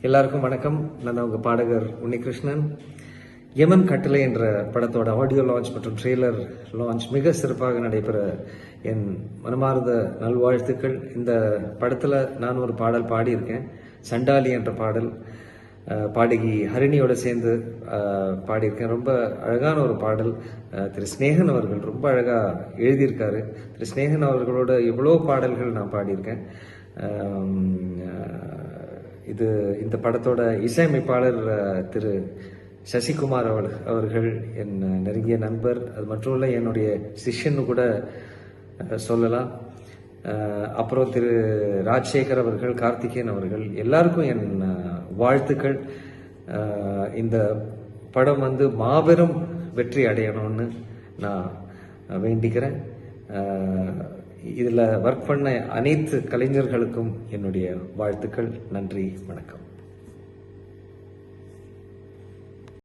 எல்லாருக்கும் வணக்கம். நான் உங்க பாடகர் உன்னிகிருஷ்ணன். யமன் கட்டளை என்ற படத்தோட ஆடியோ லான்ச் மற்றும் ட்ரெய்லர் லான்ச் மிக சிறப்பாக நடைபெற என் மனமார்ந்த நல்வாழ்த்துக்கள். இந்த படத்தில் நான் ஒரு பாடல் பாடியிருக்கேன், சண்டாலி என்ற பாடல். பாடகி ஹரிணியோட சேர்ந்து பாடியிருக்கேன். ரொம்ப அழகான ஒரு பாடல். திரு ஸ்நேகன் அவர்கள் ரொம்ப அழகாக எழுதியிருக்காரு. திரு ஸ்நேகன் அவர்களோட எவ்வளோ பாடல்கள் நான் பாடியிருக்கேன். இந்த படத்தோட இசையமைப்பாளர் திரு சசிகுமார் அவர்கள் என் நெருங்கிய நண்பர். அது மட்டும் இல்லை, என்னுடைய சிஷ்யன்னு கூட சொல்லலாம். அப்புறம் திரு ராஜசேகர் அவர்கள், கார்த்திகேயன் அவர்கள், எல்லாருக்கும் என் வாழ்த்துக்கள். இந்த படம் மாபெரும் வெற்றி அடையணும்னு நான் வேண்டிக்கிறேன். இதில் ஒர்க் பண்ண அனைத்து கலைஞர்களுக்கும் என்னுடைய வாழ்த்துக்கள். நன்றி, வணக்கம்.